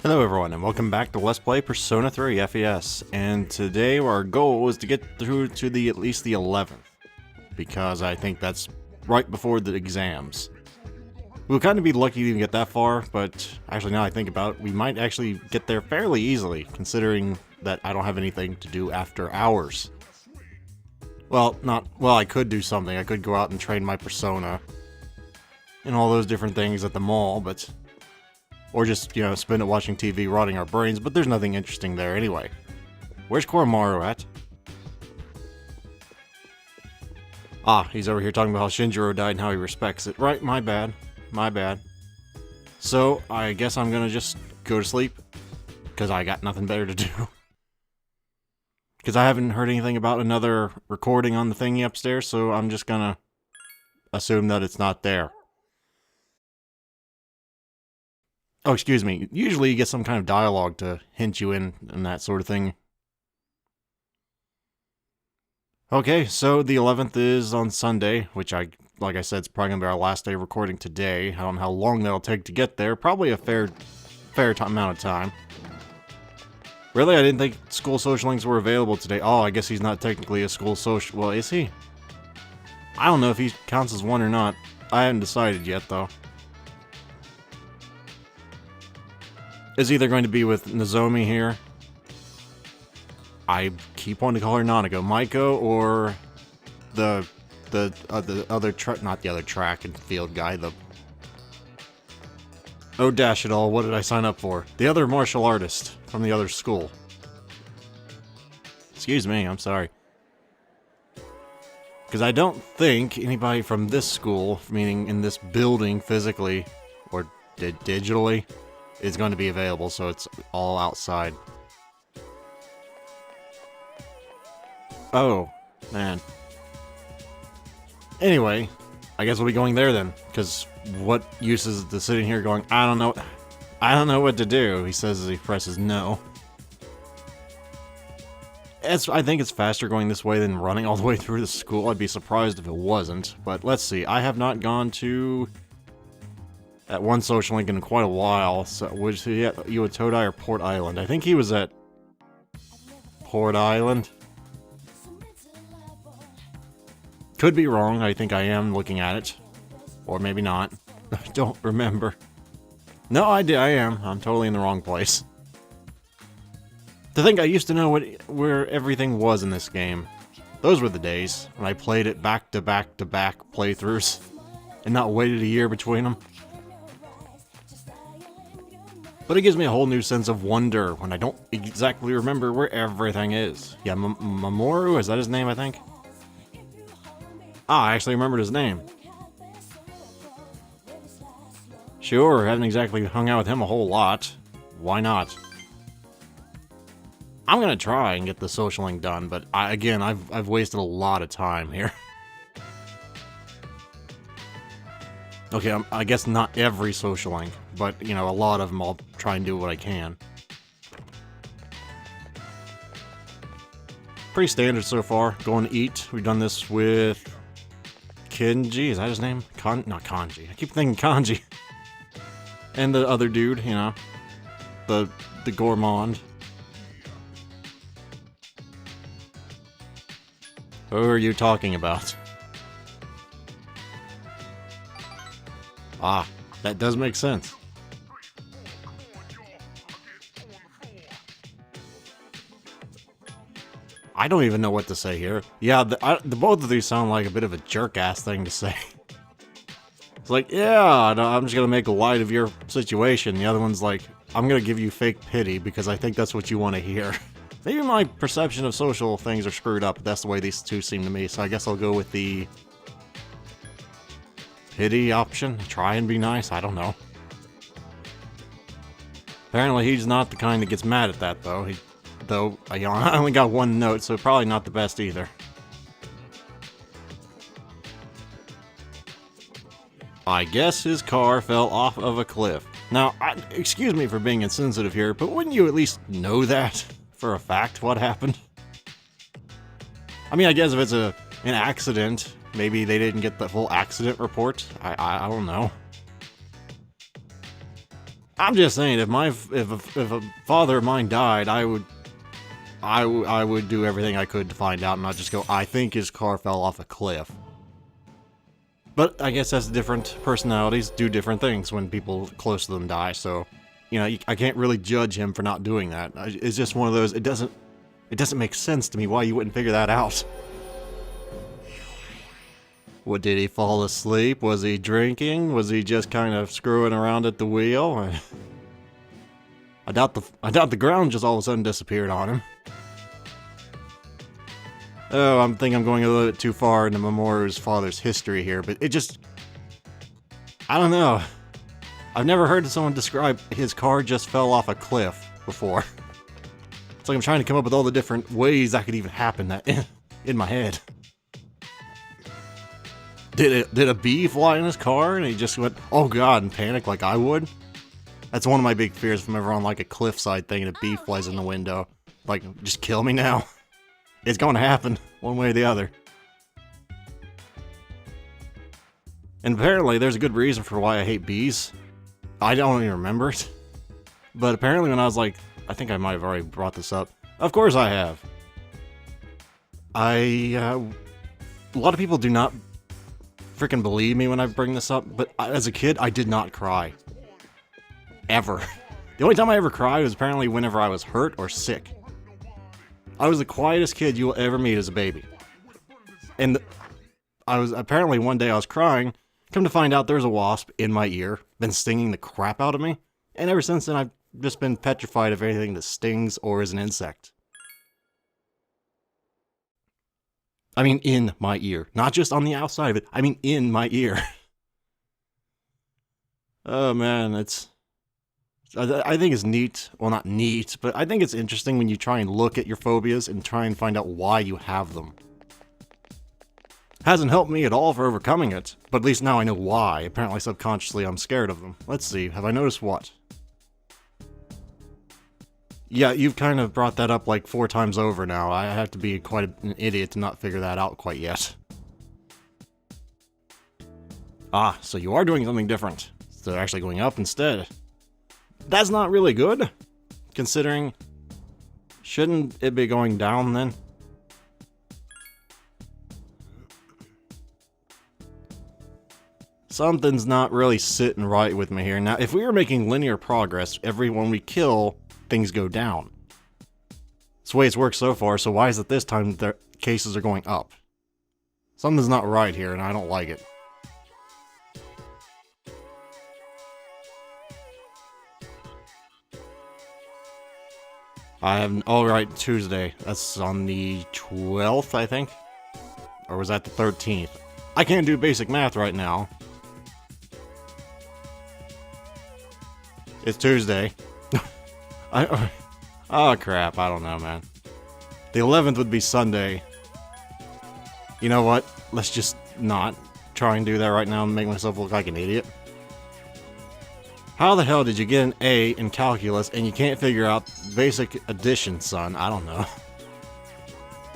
Hello everyone and welcome back to Let's Play Persona 3 FES, and today our goal is to get through to at least the 11th, because I think that's right before the exams. We'll kind of be lucky to even get that far, but actually now I think about it, we might actually get there fairly easily, considering that I don't have anything to do after hours. Well, I could do something. I could go out and train my Persona and all those different things at the mall, but... or just, spend it watching TV, rotting our brains, but there's nothing interesting there anyway. Where's Koromaru at? Ah, he's over here talking about how Shinjiro died and how he respects it. Right, my bad. My bad. So, I guess I'm gonna just go to sleep, because I got nothing better to do. Because I haven't heard anything about another recording on the thingy upstairs, so I'm just gonna assume that it's not there. Oh, excuse me. Usually you get some kind of dialogue to hint you in and that sort of thing. Okay, so the 11th is on Sunday, which like I said, it's probably going to be our last day of recording today. I don't know how long that'll take to get there. Probably a fair amount of time. Really? I didn't think school socialings were available today. Oh, I guess he's not technically a school social... well, is he? I don't know if he counts as one or not. I haven't decided yet, though. Is either going to be with Nozomi here. I keep wanting to call her Nanako. Maiko or the other not the other track and field guy, oh dash it all, what did I sign up for? The other martial artist from the other school. Excuse me, I'm sorry. Because I don't think anybody from this school, meaning in this building physically, or digitally, is going to be available, so it's all outside. Oh, man. Anyway, I guess we'll be going there then, because what use is it to sitting here going, I don't know what to do, he says as he presses no. I think it's faster going this way than running all the way through the school. I'd be surprised if it wasn't, but let's see. I have not gone to... at one social link in quite a while, so was he at Iwatodai or Port Island? I think he was at Port Island. Could be wrong, I think I am looking at it. Or maybe not. I don't remember. No, I am. I'm totally in the wrong place. To think I used to know where everything was in this game. Those were the days when I played it back to back to back playthroughs and not waited a year between them. But it gives me a whole new sense of wonder when I don't exactly remember where everything is. Yeah, Mamoru? Is that his name, I think? Ah, I actually remembered his name. Sure, haven't exactly hung out with him a whole lot. Why not? I'm gonna try and get the social link done, but again, I've wasted a lot of time here. Okay, I guess not every social link, but, a lot of them I'll try and do what I can. Pretty standard so far. Going to eat. We've done this with Kenji. Is that his name? Not Kanji. I keep thinking Kanji. And the other dude, the gourmand. Who are you talking about? Ah, that does make sense. I don't even know what to say here. Yeah, the both of these sound like a bit of a jerk-ass thing to say. It's like, yeah, I'm just gonna make light of your situation. The other one's like, I'm gonna give you fake pity because I think that's what you want to hear. Maybe my perception of social things are screwed up, but that's the way these two seem to me, so I guess I'll go with the pity option. Try and be nice, I don't know. Apparently he's not the kind that gets mad at that, though. Though I only got one note, so probably not the best either. I guess his car fell off of a cliff. Now, excuse me for being insensitive here, but wouldn't you at least know that for a fact what happened? I mean, I guess if it's an accident, maybe they didn't get the full accident report. I don't know. I'm just saying, if a father of mine died, I would do everything I could to find out and not just go, I think his car fell off a cliff. But I guess that's different personalities do different things when people close to them die, so, you know, I can't really judge him for not doing that. It's just one of those, it doesn't make sense to me why you wouldn't figure that out. What, did he fall asleep? Was he drinking? Was he just kind of screwing around at the wheel? I doubt the ground just all of a sudden disappeared on him. Oh, I think I'm going a little bit too far into Mamoru's father's history here, but it just... I don't know. I've never heard someone describe his car just fell off a cliff before. It's like I'm trying to come up with all the different ways that could even happen that in my head. Did a bee fly in his car and he just went, oh god, and panicked like I would? That's one of my big fears if I'm ever on like a cliffside thing and a bee flies in the window. Like, just kill me now. It's going to happen, one way or the other. And apparently there's a good reason for why I hate bees. I don't even remember it. But apparently when I was like, I think I might have already brought this up. Of course I have. A lot of people do not freaking believe me when I bring this up, but as a kid, I did not cry. Ever. The only time I ever cried was apparently whenever I was hurt or sick. I was the quietest kid you will ever meet as a baby. And apparently one day I was crying, come to find out there was a wasp in my ear, been stinging the crap out of me, and ever since then I've just been petrified of anything that stings or is an insect. I mean in my ear, not just on the outside of it, I mean in my ear. Oh man, I think it's neat, well not neat, but I think it's interesting when you try and look at your phobias and try and find out why you have them. Hasn't helped me at all for overcoming it, but at least now I know why. Apparently subconsciously I'm scared of them. Let's see, have I noticed what? Yeah, you've kind of brought that up like 4 times over now. I have to be quite an idiot to not figure that out quite yet. Ah, so you are doing something different. So they're actually going up instead. That's not really good, considering... Shouldn't it be going down then? Something's not really sitting right with me here. Now, if we were making linear progress, every one we kill, things go down. That's the way it's worked so far, so why is it this time the cases are going up? Something's not right here, and I don't like it. I have... Alright, Tuesday. That's on the 12th, I think? Or was that the 13th? I can't do basic math right now. It's Tuesday. Oh crap, I don't know, man. The 11th would be Sunday. You know what? Let's just not try and do that right now and make myself look like an idiot. How the hell did you get an A in calculus and you can't figure out basic addition, son? I don't know.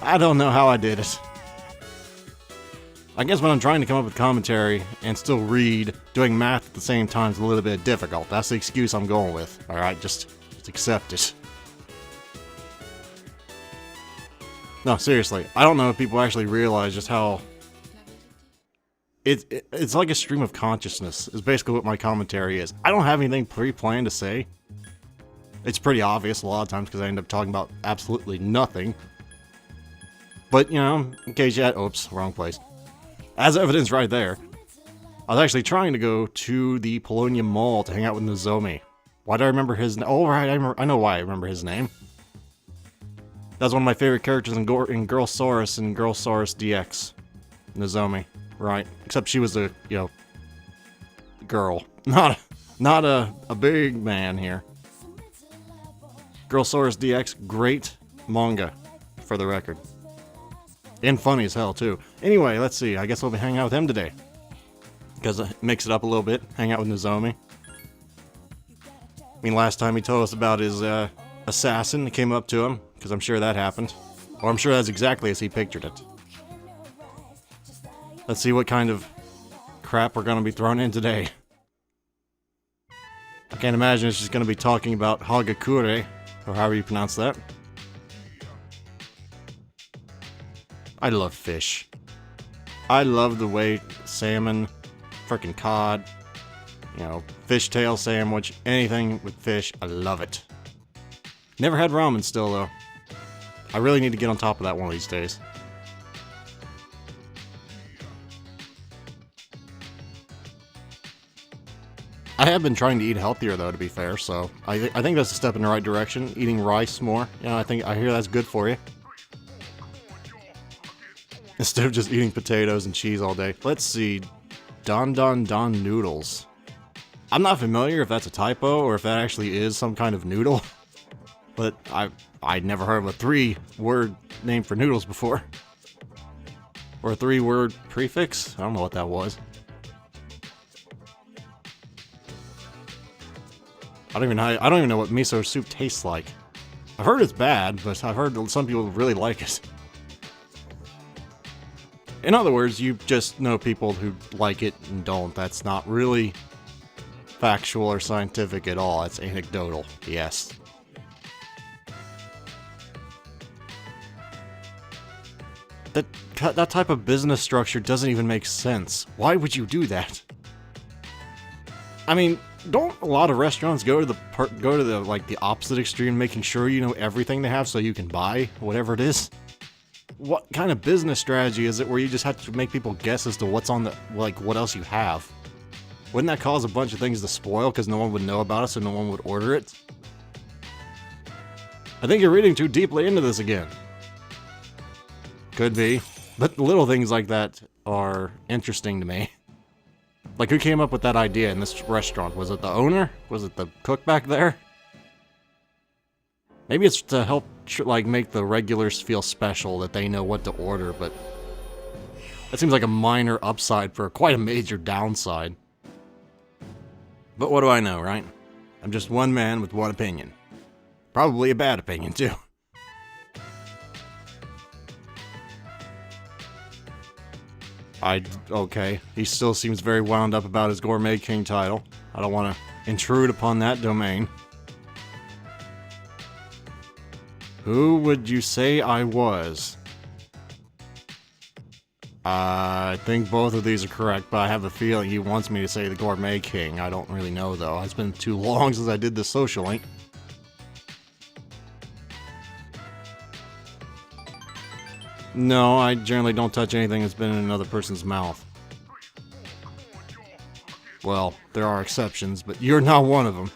I don't know how I did it. I guess when I'm trying to come up with commentary and still read, doing math at the same time is a little bit difficult. That's the excuse I'm going with. Alright, just accept it. No, seriously. I don't know if people actually realize just how... It's like a stream of consciousness, is basically what my commentary is. I don't have anything pre-planned to say. It's pretty obvious a lot of times because I end up talking about absolutely nothing. But, you know, in case you had... Oops, wrong place. As evidence right there, I was actually trying to go to the Polonium Mall to hang out with Nozomi. Why do I remember his name? Oh, right, I know why I remember his name. That's one of my favorite characters in Girlsaurus and Girlsaurus DX. Nozomi. Right. Except she was a, you know, girl. Not a big man here. Girlsaurus DX, great manga, for the record. And funny as hell, too. Anyway, let's see. I guess we'll be hanging out with him today. Because it mix it up a little bit. Hang out with Nozomi. I mean, last time he told us about his assassin that came up to him. Because I'm sure that happened. Or I'm sure that's exactly as he pictured it. Let's see what kind of crap we're going to be thrown in today. I can't imagine it's just going to be talking about hagakure, or however you pronounce that. I love fish. I love the way salmon, frickin' cod, you know, fishtail sandwich, anything with fish, I love it. Never had ramen still, though. I really need to get on top of that one of these days. I have been trying to eat healthier, though, to be fair, so I think that's a step in the right direction. Eating rice more, you know, I hear that's good for you. Instead of just eating potatoes and cheese all day. Let's see, Don noodles. I'm not familiar if that's a typo or if that actually is some kind of noodle, but I'd never heard of a 3-word name for noodles before. Or a 3-word prefix? I don't know what that was. I don't even know what miso soup tastes like. I've heard it's bad, but I've heard some people really like it. In other words, you just know people who like it and don't. That's not really factual or scientific at all. It's anecdotal, yes. That type of business structure doesn't even make sense. Why would you do that? I mean, don't a lot of restaurants go to the like the opposite extreme, making sure you know everything they have so you can buy whatever it is? What kind of business strategy is it where you just have to make people guess as to what's on the, like, what else you have? Wouldn't that cause a bunch of things to spoil because no one would know about it, so no one would order it? I think you're reading too deeply into this again. Could be. But little things like that are interesting to me. Like, who came up with that idea in this restaurant? Was it the owner? Was it the cook back there? Maybe it's to help, like, make the regulars feel special, that they know what to order, but that seems like a minor upside for quite a major downside. But what do I know, right? I'm just one man with one opinion. Probably a bad opinion, too. Okay, he still seems very wound up about his Gourmet King title. I don't want to intrude upon that domain. Who would you say I was? I think both of these are correct, but I have a feeling he wants me to say the Gourmet King. I don't really know, though. It's been too long since I did the social link. No, I generally don't touch anything that's been in another person's mouth. Well, there are exceptions, but you're not one of them.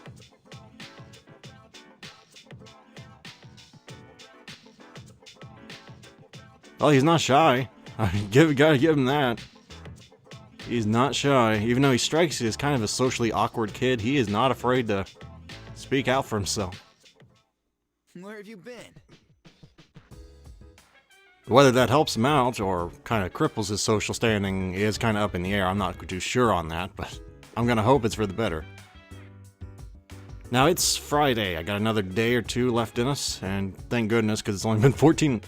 Well, he's not shy. Gotta give him that. He's not shy. Even though he strikes you as kind of a socially awkward kid, he is not afraid to speak out for himself. Where have you been? Whether that helps him out or kind of cripples his social standing is kind of up in the air. I'm not too sure on that, but I'm gonna hope it's for the better. Now, it's Friday. I got another day or two left in us, and thank goodness, because it's only been 14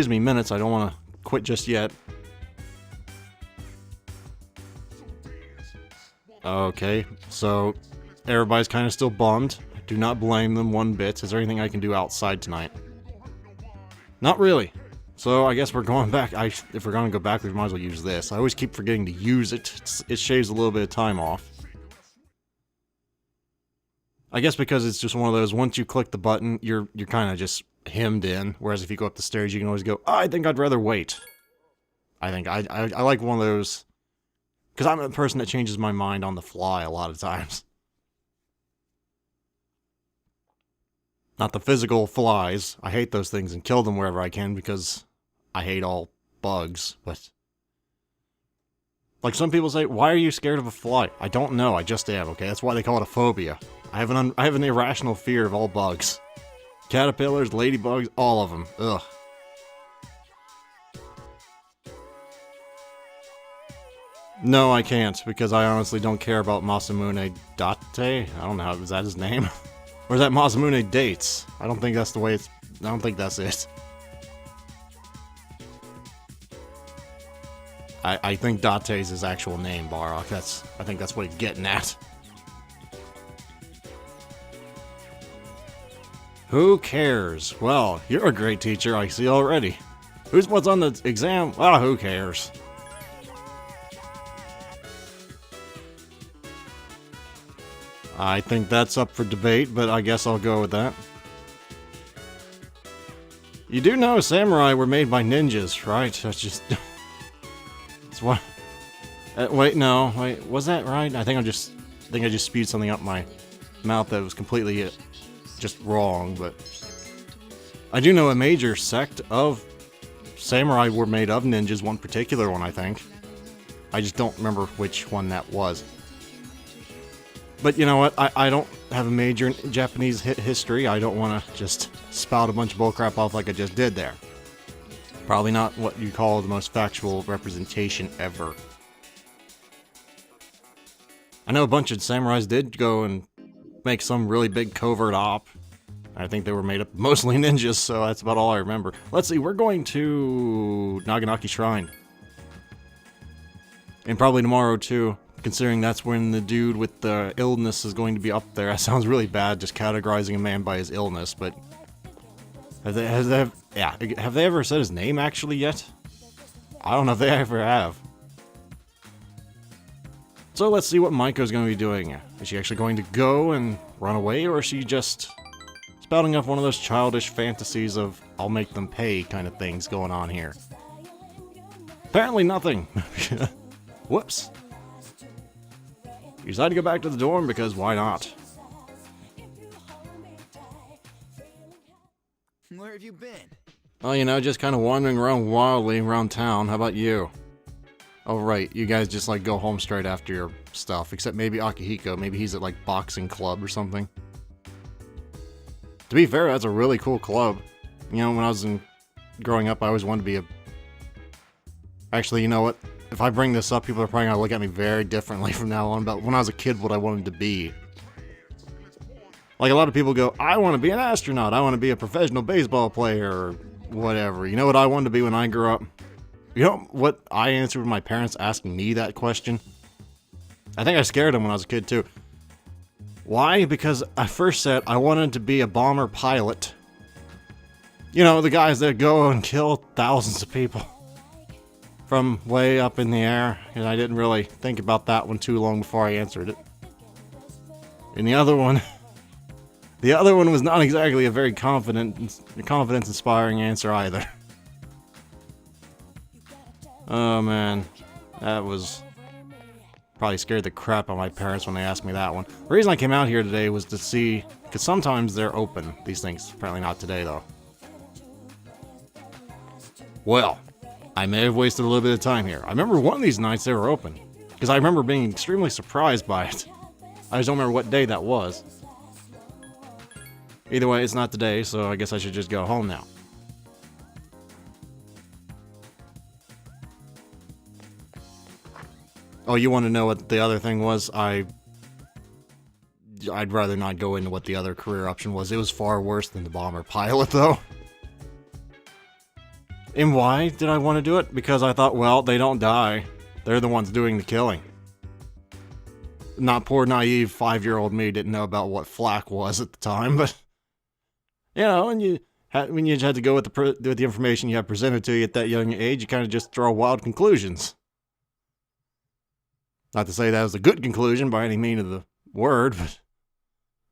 minutes. I don't want to quit just yet. Okay, so everybody's kind of still bummed. I do not blame them one bit. Is there anything I can do outside tonight? Not really. So I guess we're going back. If we're going to go back, we might as well use this. I always keep forgetting to use it. It shaves a little bit of time off. I guess because it's just one of those, once you click the button, you're kind of just hemmed in. Whereas if you go up the stairs, you can always go, oh, I think I'd rather wait. I think I like one of those, because I'm a person that changes my mind on the fly a lot of times. Not the physical flies. I hate those things and kill them wherever I can because I hate all bugs, but like some people say, why are you scared of a fly? I don't know, I just am, okay? That's why they call it a phobia. I have an irrational fear of all bugs. Caterpillars, ladybugs, all of them. Ugh. No, I can't, because I honestly don't care about Masamune Date. I don't know, is that his name? Or is that Masamune Dates? I don't think that's the way it's... I don't think that's it. I think Date's his actual name, Barok. I think that's what he's getting at. Who cares? Well, you're a great teacher, I see already. What's on the exam? Ah, who cares? I think that's up for debate, but I guess I'll go with that. You do know samurai were made by ninjas, right? That's just... That's what... wait, no. Wait, was that right? I think I just spewed something up my mouth that was completely just wrong, but... I do know a major sect of samurai were made of ninjas, one particular one, I think. I just don't remember which one that was. But you know what? I don't have a major in Japanese history. I don't want to just spout a bunch of bullcrap off like I just did there. Probably not what you call the most factual representation ever. I know a bunch of samurais did go and make some really big covert op. I think they were made up mostly ninjas, so that's about all I remember. Let's see, we're going to Naganaki Shrine. And probably tomorrow too. Considering that's when the dude with the illness is going to be up there. That sounds really bad, just categorizing a man by his illness, but... Have they ever said his name actually yet? I don't know if they ever have. So let's see what Maiko's going to be doing. Is she actually going to go and run away, or is she just spouting off one of those childish fantasies of I'll make them pay kind of things going on here? Apparently nothing. Whoops. You decided to go back to the dorm because why not? Where have you been? Oh, you know, just kind of wandering around wildly around town. How about you? Oh, right. You guys just, like, go home straight after your stuff. Except maybe Akihiko. Maybe he's at, like, boxing club or something. To be fair, that's a really cool club. You know, when I was growing up, I always wanted to be a... Actually, you know what? If I bring this up, people are probably going to look at me very differently from now on about when I was a kid what I wanted to be. Like, a lot of people go, I want to be an astronaut, I want to be a professional baseball player, or whatever. You know what I wanted to be when I grew up? You know what I answered when my parents asked me that question? I think I scared them when I was a kid, too. Why? Because I first said I wanted to be a bomber pilot. You know, the guys that go and kill thousands of people from way up in the air, and I didn't really think about that one too long before I answered it. And the other one was not exactly a very confidence-inspiring answer either. Oh man, that was probably scared the crap out of my parents when they asked me that one. The reason I came out here today was to see, because sometimes they're open, these things. Apparently not today though. Well, I may have wasted a little bit of time here. I remember one of these nights they were open, because I remember being extremely surprised by it. I just don't remember what day that was. Either way, it's not today, so I guess I should just go home now. Oh, you want to know what the other thing was? I'd rather not go into what the other career option was. It was far worse than the bomber pilot, though. And why did I want to do it? Because I thought, well, they don't die. They're the ones doing the killing. Not poor, naive 5-year-old me didn't know about what flak was at the time, but... You know, when you had to go with the information you had presented to you at that young age, you kind of just throw wild conclusions. Not to say that was a good conclusion by any mean of the word, but...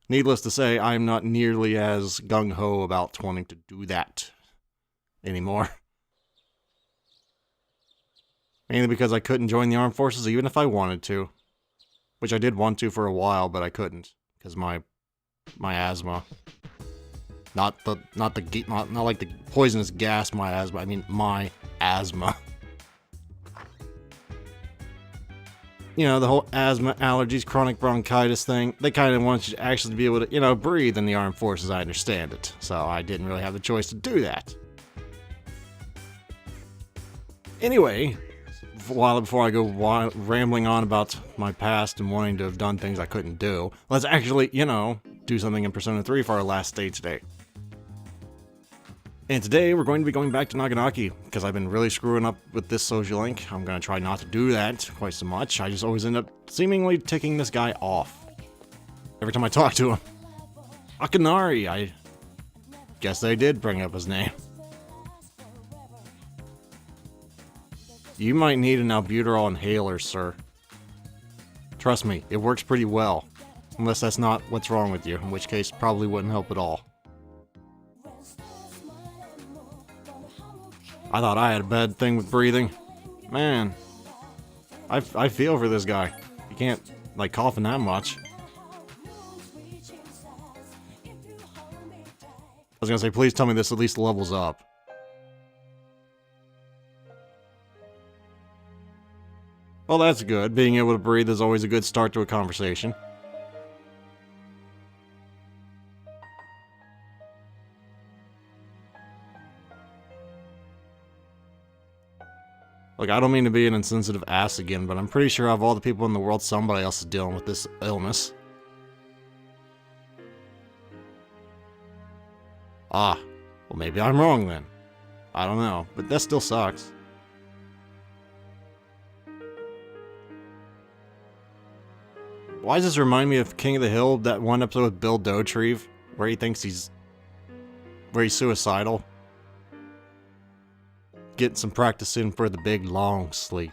Needless to say, I'm not nearly as gung-ho about wanting to do that anymore. Mainly because I couldn't join the armed forces even if I wanted to. Which I did want to for a while, but I couldn't. Because my asthma. Not like the poisonous gas, my asthma. I mean, my asthma. You know, the whole asthma, allergies, chronic bronchitis thing. They kind of want you to actually be able to, you know, breathe in the armed forces. I understand it. So I didn't really have the choice to do that. Anyway... before I go rambling on about my past and wanting to have done things I couldn't do, let's actually, you know, do something in Persona 3 for our last day today. And today we're going to be going back to Naganaki, because I've been really screwing up with this social link. I'm going to try not to do that quite so much. I just always end up seemingly ticking this guy off every time I talk to him. Akinari, guess they did bring up his name. You might need an albuterol inhaler, sir. Trust me, it works pretty well. Unless that's not what's wrong with you, in which case probably wouldn't help at all. I thought I had a bad thing with breathing. Man, I feel for this guy. He can't, like, coughing that much. I was gonna say, please tell me this at least levels up. Well, that's good. Being able to breathe is always a good start to a conversation. Look, I don't mean to be an insensitive ass again, but I'm pretty sure of all the people in the world, somebody else is dealing with this illness. Ah, well maybe I'm wrong then. I don't know, but that still sucks. Why does this remind me of King of the Hill, that one episode with Bill Dauterive, where he thinks he's suicidal? Getting some practice in for the big long sleep.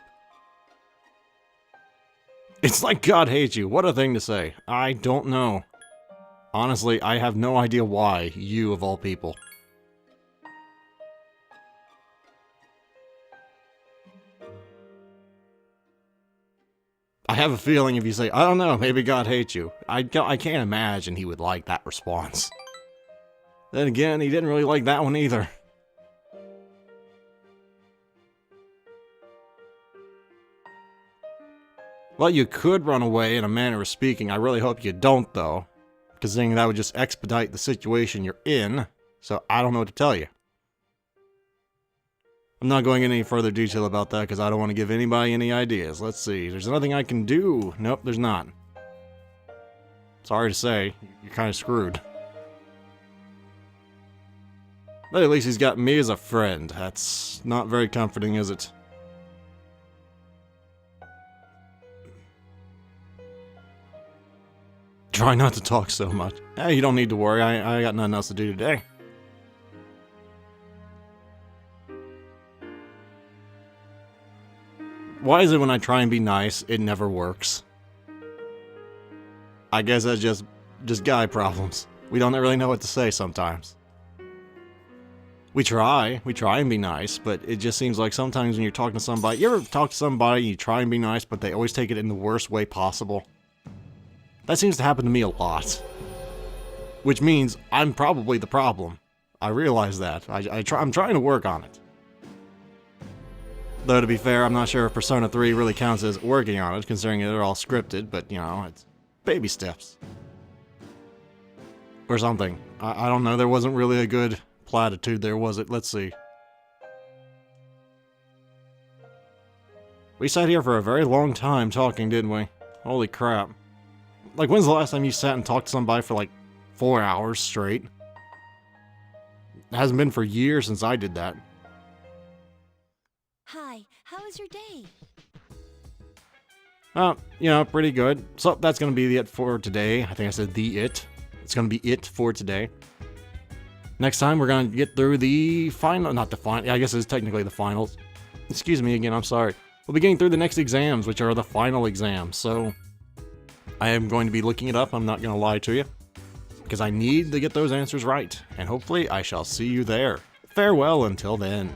It's like God hates you. What a thing to say. I don't know. Honestly, I have no idea why, you of all people. I have a feeling if you say, I don't know, maybe God hates you, I can't imagine he would like that response. Then again, he didn't really like that one either. Well, you could run away in a manner of speaking. I really hope you don't, though. Because then that would just expedite the situation you're in. So I don't know what to tell you. I'm not going into any further detail about that because I don't want to give anybody any ideas. Let's see. There's nothing I can do. Nope, there's not. Sorry to say, you're kind of screwed. But at least he's got me as a friend. That's not very comforting, is it? Try not to talk so much. Hey, you don't need to worry. I got nothing else to do today. Why is it when I try and be nice, it never works? I guess that's just guy problems. We don't really know what to say sometimes. We try and be nice, but it just seems like sometimes when you're talking to somebody, you ever talk to somebody and you try and be nice, but they always take it in the worst way possible? That seems to happen to me a lot. Which means I'm probably the problem. I realize that. I'm trying to work on it. Though to be fair, I'm not sure if Persona 3 really counts as working on it, considering they're all scripted, but you know, it's baby steps. Or something. I don't know, there wasn't really a good platitude there, was it? Let's see. We sat here for a very long time talking, didn't we? Holy crap. Like, when's the last time you sat and talked to somebody for like 4 hours straight? It hasn't been for years since I did that. Hi, how was your day? You know, pretty good. So that's gonna be it for today. I think I said it. It's gonna be it for today. Next time we're gonna get through the final, not the final, I guess it's technically the finals. Excuse me again, I'm sorry. We'll be getting through the next exams, which are the final exams, so I am going to be looking it up, I'm not gonna lie to you, because I need to get those answers right, and hopefully I shall see you there. Farewell until then.